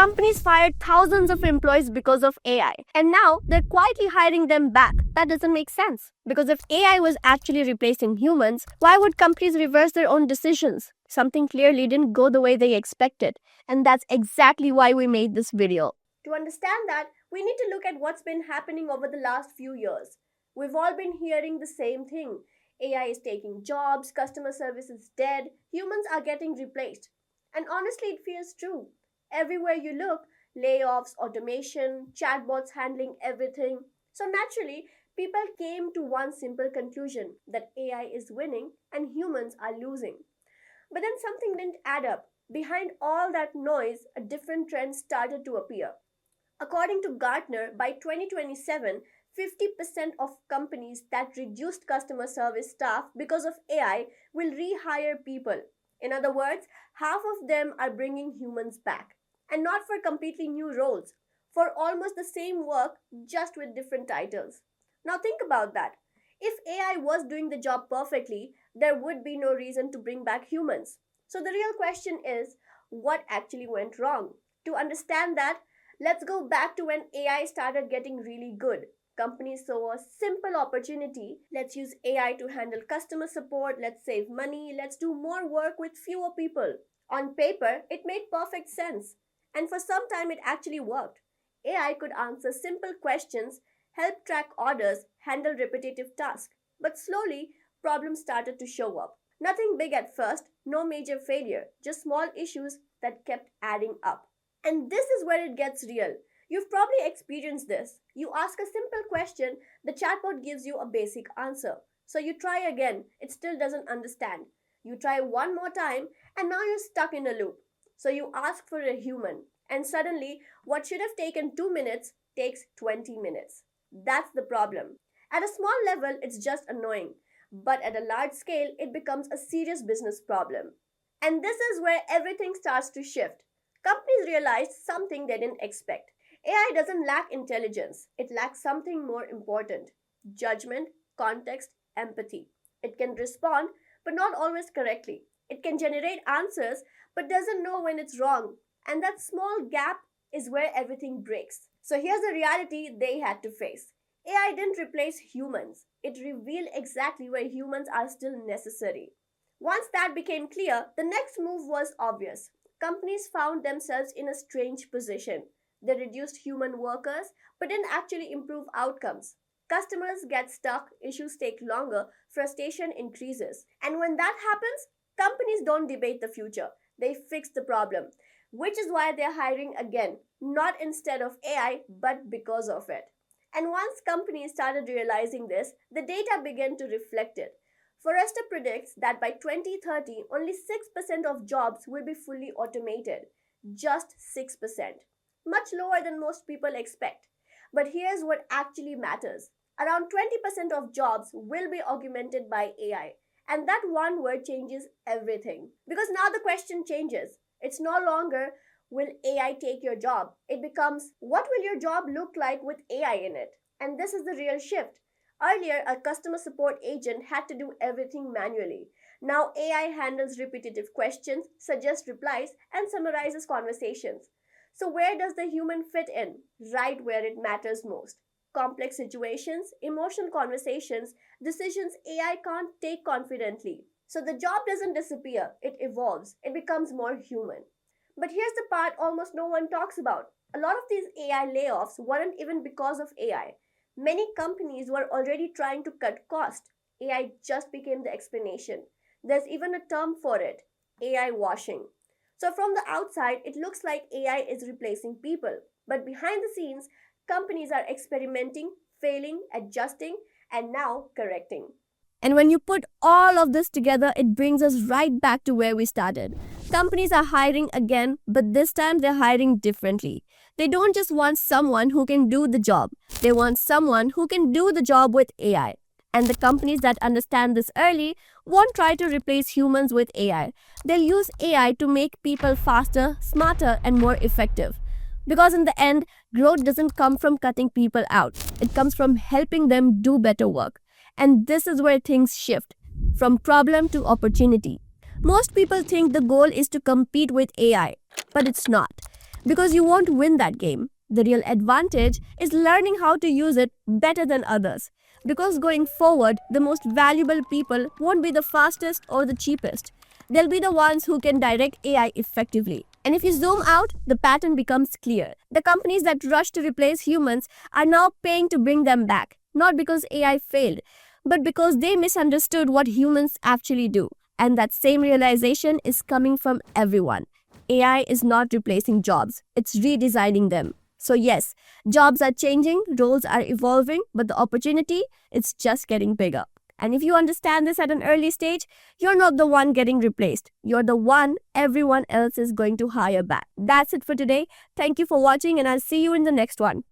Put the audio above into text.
companies fired thousands of employees because of AI, and now they're quietly hiring them back. That doesn't make sense. Because if AI was actually replacing humans, why would companies reverse their own decisions? Something clearly didn't go the way they expected, and that's exactly why we made this video. To understand that, we need to look at what's been happening over the last few years. We've all been hearing the same thing. AI is taking jobs, customer service is dead, humans are getting replaced. And honestly, it feels true. Everywhere you look, layoffs, automation, chatbots handling everything. So naturally, people came to one simple conclusion that AI is winning and humans are losing. But then something didn't add up. Behind all that noise, a different trend started to appear. According to Gartner, by 2027, 50% of companies that reduced customer service staff because of AI will rehire people. In other words, half of them are bringing humans back. And not for completely new roles, for almost the same work, just with different titles. Now think about that. If AI was doing the job perfectly, there would be no reason to bring back humans. So the real question is, what actually went wrong? To understand that, let's go back to when AI started getting really good. Companies saw a simple opportunity. Let's use AI to handle customer support, let's save money, let's do more work with fewer people. On paper, it made perfect sense. And for some time, it actually worked. AI could answer simple questions, help track orders, handle repetitive tasks. But slowly, problems started to show up. Nothing big at first, no major failure, just small issues that kept adding up. And this is where it gets real. You've probably experienced this. You ask a simple question, the chatbot gives you a basic answer. So you try again, it still doesn't understand. You try one more time, and now you're stuck in a loop. So you ask for a human, and suddenly, what should have taken 2 minutes takes 20 minutes. That's the problem. At a small level, it's just annoying. But at a large scale, it becomes a serious business problem. And this is where everything starts to shift. Companies realized something they didn't expect. AI doesn't lack intelligence, it lacks something more important: judgment, context, empathy. It can respond, but not always correctly. It can generate answers, but doesn't know when it's wrong. And that small gap is where everything breaks. So here's the reality they had to face. AI didn't replace humans, it revealed exactly where humans are still necessary. Once that became clear, the next move was obvious. Companies found themselves in a strange position. They reduced human workers, but didn't actually improve outcomes. Customers get stuck, issues take longer, frustration increases. And when that happens, companies don't debate the future, they fix the problem. Which is why they're hiring again, not instead of AI, but because of it. And once companies started realizing this, the data began to reflect it. Forrester predicts that by 2030, only 6% of jobs will be fully automated. Just 6%. Much lower than most people expect. But here's what actually matters. Around 20% of jobs will be augmented by AI. And that one word changes everything. Because now the question changes. It's no longer, will AI take your job? It becomes, what will your job look like with AI in it? And this is the real shift. Earlier, a customer support agent had to do everything manually. Now AI handles repetitive questions, suggests replies, and summarizes conversations. So where does the human fit in? Right where it matters most. Complex situations, emotional conversations, decisions AI can't take confidently. So the job doesn't disappear, it evolves, it becomes more human. But here's the part almost no one talks about. A lot of these AI layoffs weren't even because of AI. Many companies were already trying to cut cost. AI just became the explanation. There's even a term for it, AI washing. So from the outside, it looks like AI is replacing people. But behind the scenes, companies are experimenting, failing, adjusting, and now correcting. And when you put all of this together, it brings us right back to where we started. Companies are hiring again, but this time they're hiring differently. They don't just want someone who can do the job. They want someone who can do the job with AI. And the companies that understand this early won't try to replace humans with AI. They'll use AI to make people faster, smarter, and more effective. Because in the end, growth doesn't come from cutting people out. It comes from helping them do better work. And this is where things shift, from problem to opportunity. Most people think the goal is to compete with AI, but it's not. because you won't win that game. The real advantage is learning how to use it better than others. Because going forward, the most valuable people won't be the fastest or the cheapest. They'll be the ones who can direct AI effectively. And if you zoom out, the pattern becomes clear. The companies that rush to replace humans are now paying to bring them back, not because AI failed, but because they misunderstood what humans actually do. And that same realization is coming from everyone. AI is not replacing jobs, it's redesigning them. So yes, jobs are changing, roles are evolving, but the opportunity is just getting bigger. And if you understand this at an early stage, you're not the one getting replaced. You're the one everyone else is going to hire back. That's it for today. Thank you for watching, and I'll see you in the next one.